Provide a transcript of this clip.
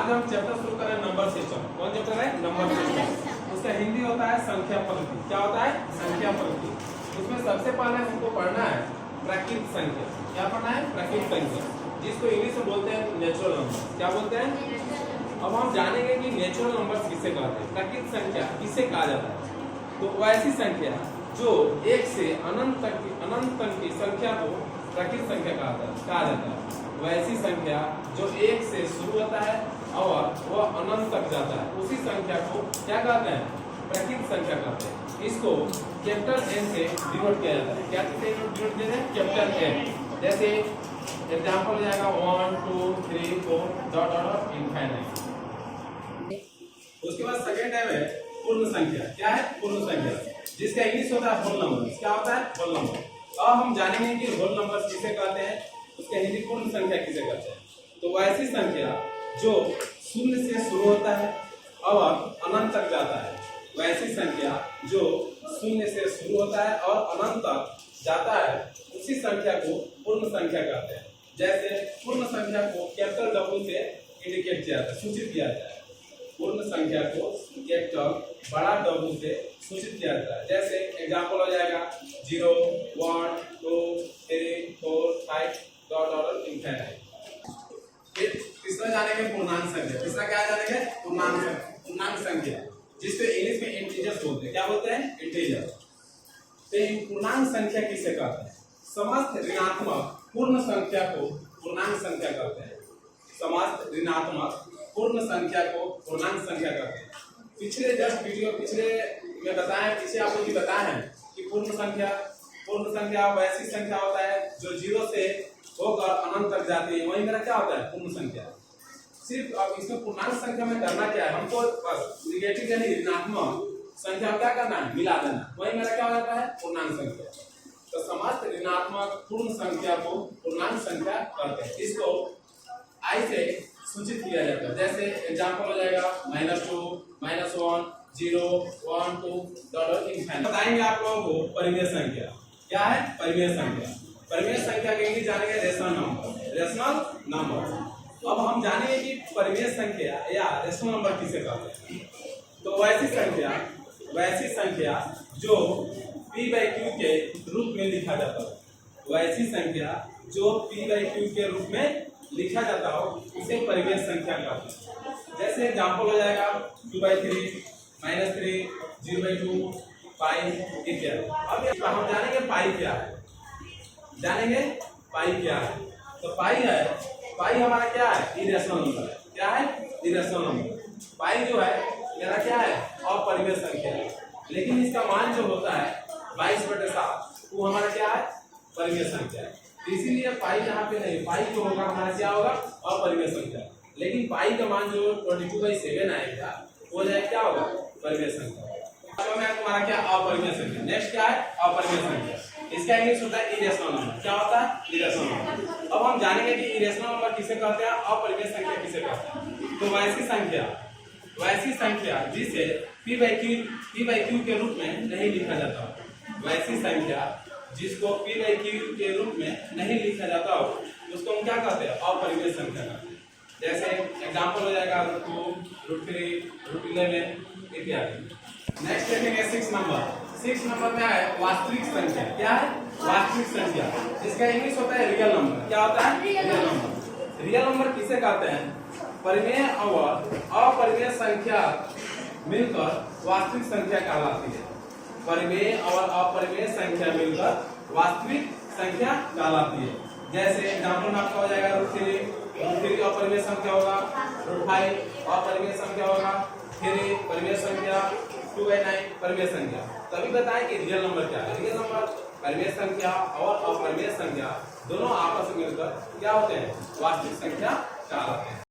आज हम चैप्टर शुरू करें नंबर सिस्टम। कौन चैप्टर है? Number system. उसका हिंदी होता है संख्या पद्धति। क्या होता है? संख्या पद्धति। उसमें सबसे पहले हमको पढ़ना है प्राकृत संख्या। क्या पढ़ना है? प्राकृत संख्या, जिसको इंग्लिश में बोलते हैं नेचुरल नंबर। क्या बोलते हैं? अब हम जानेंगे कि नेचुरल नंबर किसे कहते हैं, प्राकृत संख्या किसे कहा जाता है। तो वैसी संख्या जो एक से अनंत तक की संख्या को प्राकृत संख्या कहा जाता है। वैसी संख्या जो एक से शुरू होता है और वह अनंत तक जाता है, उसी संख्या को क्या कहते हैं? प्राकृत संख्या कहते हैं। इसको कैपिटल एन से डिनोट किया जाता है। क्या से डिनोट किया जाता है? Capital N. जैसे एग्जांपल हो जाएगा 1 2 3 4 डॉट डॉट इनफाइनाइट। उसके बाद सेकंड टाइम है पूर्ण संख्या। क्या है? पूर्ण संख्या, जिसका इंग्लिश होता है होल नंबर। क्या होता है? Whole number. अब हम जानेंगे कि होल नंबर किसे कहते हैं, उसका हिंदी पूर्ण संख्या किसे कहते हैं। तो वैसी संख्या जो शून्य से शुरू होता है और अनंत तक जाता है, वैसी संख्या जो शून्य से शुरू होता है और अनंत तक जाता है, उसी संख्या को पूर्ण संख्या कहते हैं। जैसे पूर्ण संख्या को कैपिटल डब्ल्यू से इंडिकेट किया जाता है, सूचित किया जाता है। पूर्ण संख्या को कैपिटल बड़ा डब्ल्यू से सूचित किया जाता है। जैसे एग्जांपल हो जाएगा 0 1 2 3 4 5 डॉट डॉट इनफाइनाइट। फिर तीसरा जानेंगे पूर्णांक संख्या। तीसरा क्या जानेंगे? पूर्णांक संख्या, जिसको इंग्लिश में इंटीजर्स बोलते हैं। क्या बोलते हैं? इंटीजर। तो इन पूर्णांक संख्या किसे कहते हैं? समस्त ऋणात्मक पूर्ण संख्या को पूर्णांक संख्या कहते हैं। समस्त ऋणात्मक पूर्ण संख्या को पूर्णांक संख्या कहते हैं। पिछले जस्ट वीडियो में बताया, पीछे आप लोग बताए हैं कि पूर्ण संख्या वैसी संख्या होता है जो 0 से होकर अनंत तक जाती है। वही मेरा क्या होता है? पूर्ण संख्या। सिर्फ अब इसमें पूर्णांक संख्या में करना क्या है, हमको बस निगेटिव यानी ऋणात्मक संख्या क्या करना है? मिला देना। वही मेरा क्या हो जाता है? पूर्णांक संख्या। तो समस्त ऋणात्मक पूर्ण संख्या को पूर्णांक संख्या कहते हैं। इसको आई से सूचित किया जाता है। जैसे एग्जांपल हो जाएगा -2 -1 0 1 2 डॉट इनफाइनाइट। बताएंगे आप लोगों को परिमेय संख्या। क्या है? परिमेय संख्या। परिमेय संख्या के लिए जानेंगे रेशनल नंबर। अब हम जानेंगे कि परिमेय संख्या या रेशनल नंबर किसे कहते हैं। तो वैसी संख्या जो p/q के रूप में लिखा जाता है, वैसी संख्या जो p/q के रूप में लिखा जाता हो, उसे परिमेय संख्या कहते हैं। जैसे एग्जांपल हो जाएगा 2/3 -3 0/2 पाई इत्यादि। अब हम जानेंगे पाई क्या है। तो पाई हमारा क्या है? इरेशनल नंबर है। क्या है? Irrational number. पाई जो है मेरा क्या है? अपरिमेय संख्या है। लेकिन इसका मान जो होता है 22/7, वो हमारा क्या है? परिमेय संख्या है। इसीलिए पाई यहाँ पे नहीं, पाई जो होगा हमारा क्या होगा? अपरिमेय संख्या। लेकिन पाई का मान जो 22/7 आएगा, वो जाए क्या होगा? परिमेय संख्या। अब मैं तुम्हारा क्या? अपरिमेय संख्या। नेक्स्ट क्या है? अपरिमेय संख्या। इसका इंग्लिश होता है इरेशनल नंबर। क्या होता है? Irrational number. अब हम जानेंगे कि इरेशनल नंबर किसे कहते हैं, अपरिमेय संख्या किसे कहते हैं। तो वैसी संख्या जिसे p/q के रूप में नहीं लिखा जाता, वैसी संख्या जिसको p/q के रूप में नहीं लिखा जाता हो, उसको हम क्या कहते हैं? अपरिमेय संख्या कहते हैं। जैसे एग्जांपल हो जाएगा √2 √3 √11 इत्यादि। नेक्स्ट देखेंगे 6 नंबर में है वास्तविक संख्या। क्या है? वास्तविक संख्या, जिसका इंग्लिश होता है रियल नंबर। क्या होता है? Real number. रियल नंबर किसे कहते हैं? परिमेय और अपरिमेय संख्या मिलकर वास्तविक संख्या कहलाती है। परिमेय और अपरिमेय संख्या मिलकर वास्तविक संख्या कहलाती है। जैसे एग्जांपल में आपका हो जाएगा √3 अपरिमेय संख्या होगा, √5 अपरिमेय संख्या होगा, 3 परिमेय संख्या, 2/9 परिमेय संख्या। तभी बताएं कि रियल नंबर क्या है। रियल नंबर परिमेय संख्या और अपरिमेय संख्या दोनों आपस में मिलकर क्या होते हैं? वास्तविक संख्या कहलाते हैं।